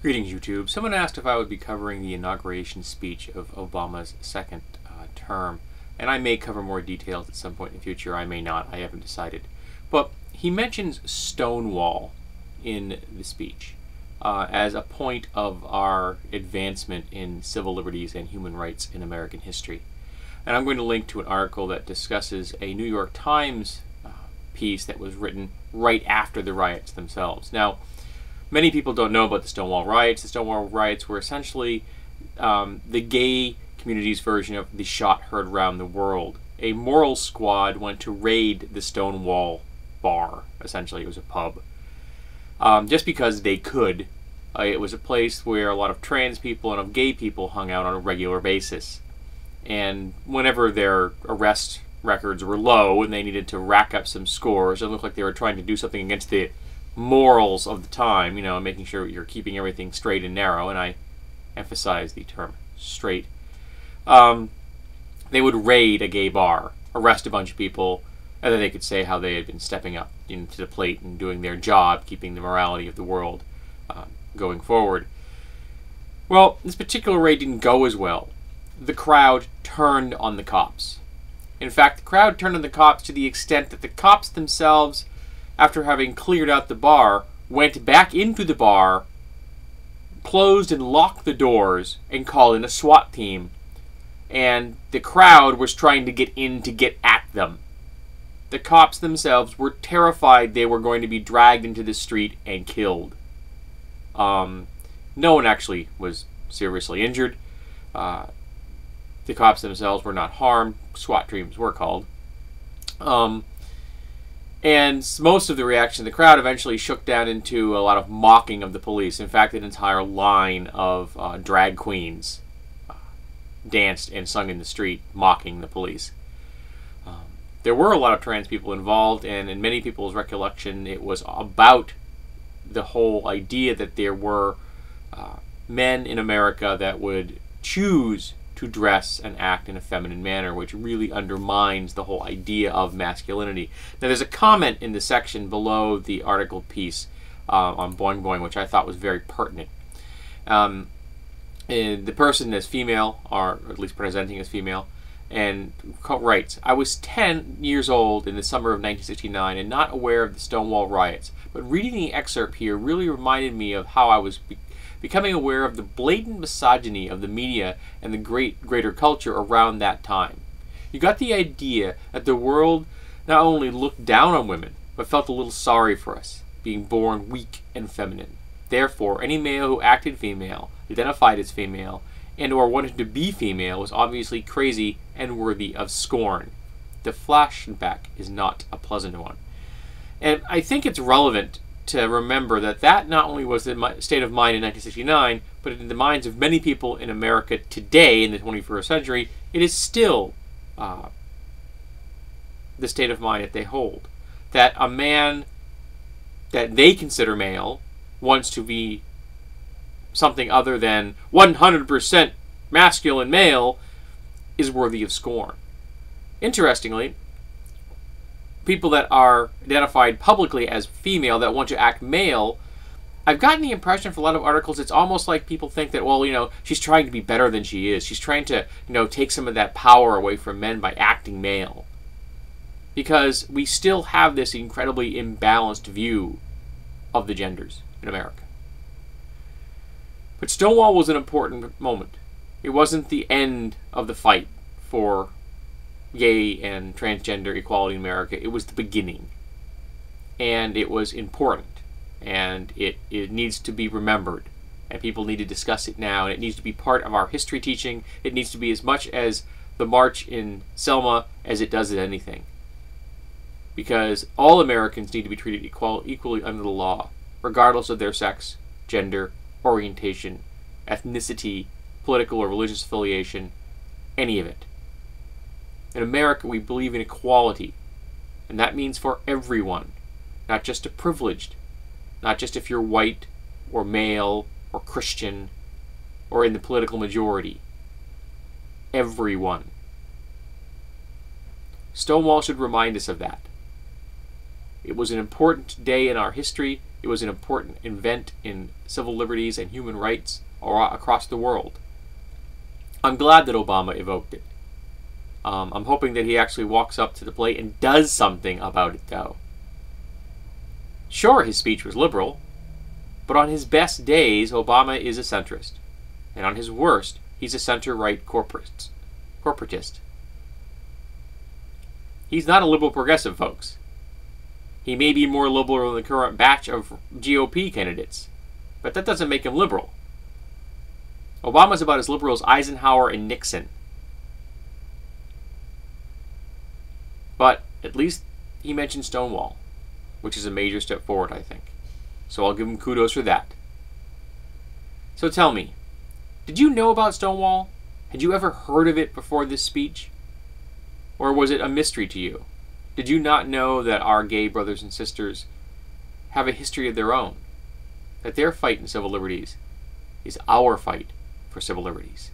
Greetings, YouTube. Someone asked if I would be covering the inauguration speech of Obama's second term, and I may cover more details at some point in the future. I may not. I haven't decided. But he mentions Stonewall in the speech as a point of our advancement in civil liberties and human rights in American history. And I'm going to link to an article that discusses a New York Times piece that was written right after the riots themselves. Now, many people don't know about the Stonewall riots. The Stonewall riots were essentially the gay community's version of the shot heard around the world. A moral squad went to raid the Stonewall bar. Essentially, it was a pub. Just because they could. It was a place where a lot of trans people and of gay people hung out on a regular basis. And whenever their arrest records were low and they needed to rack up some scores, it looked like they were trying to do something against the morals of the time, you know, making sure you're keeping everything straight and narrow, and I emphasize the term straight. They would raid a gay bar, arrest a bunch of people, and then they could say how they had been stepping up into the plate and doing their job, keeping the morality of the world going forward. Well, this particular raid didn't go as well. The crowd turned on the cops. In fact, the crowd turned on the cops to the extent that the cops themselves, after having cleared out the bar, went back into the bar, closed and locked the doors, and called in a SWAT team. And the crowd was trying to get in to get at them. The cops themselves were terrified they were going to be dragged into the street and killed. No one actually was seriously injured. The cops themselves were not harmed. SWAT teams were called. And most of the reaction of the crowd eventually shook down into a lot of mocking of the police. In fact, an entire line of drag queens danced and sung in the street, mocking the police. There were a lot of trans people involved, and in many people's recollection, it was about the whole idea that there were men in America that would choose to dress and act in a feminine manner, which really undermines the whole idea of masculinity. Now, there's a comment in the section below the article piece on Boing Boing, which I thought was very pertinent. And the person is female, or at least presenting as female, and writes, "I was 10 years old in the summer of 1969 and not aware of the Stonewall riots, but reading the excerpt here really reminded me of how I was becoming aware of the blatant misogyny of the media and the greater culture around that time. You got the idea that the world not only looked down on women, but felt a little sorry for us, being born weak and feminine. Therefore, any male who acted female, identified as female, and or wanted to be female was obviously crazy and worthy of scorn. The flashback is not a pleasant one." And I think it's relevant to remember that that not only was the state of mind in 1969, but in the minds of many people in America today in the 21st century, it is still the state of mind that they hold. That a man that they consider male wants to be something other than 100% masculine male is worthy of scorn. Interestingly, people that are identified publicly as female that want to act male, I've gotten the impression from a lot of articles it's almost like people think that, well, you know, she's trying to be better than she is. She's trying to, you know, take some of that power away from men by acting male. Because we still have this incredibly imbalanced view of the genders in America. But Stonewall was an important moment. It wasn't the end of the fight for gay and transgender equality in America. It was the beginning. And it was important. And it needs to be remembered. And people need to discuss it now. And it needs to be part of our history teaching. It needs to be as much as the march in Selma as it does at anything. Because all Americans need to be treated equally under the law, regardless of their sex, gender, orientation, ethnicity, political or religious affiliation, any of it. In America, we believe in equality, and that means for everyone, not just the privileged, not just if you're white or male or Christian or in the political majority. Everyone. Stonewall should remind us of that. It was an important day in our history, It was an important event in civil liberties and human rights across the world. I'm glad that Obama evoked it. I'm hoping that he actually walks up to the plate and does something about it, though. Sure, his speech was liberal, but on his best days, Obama is a centrist. And on his worst, he's a center-right corporatist. He's not a liberal progressive, folks. He may be more liberal than the current batch of GOP candidates, but that doesn't make him liberal. Obama's about as liberal as Eisenhower and Nixon. But at least he mentioned Stonewall, which is a major step forward, I think. So I'll give him kudos for that. So tell me, did you know about Stonewall? Had you ever heard of it before this speech? Or was it a mystery to you? Did you not know that our gay brothers and sisters have a history of their own? That their fight in civil liberties is our fight for civil liberties?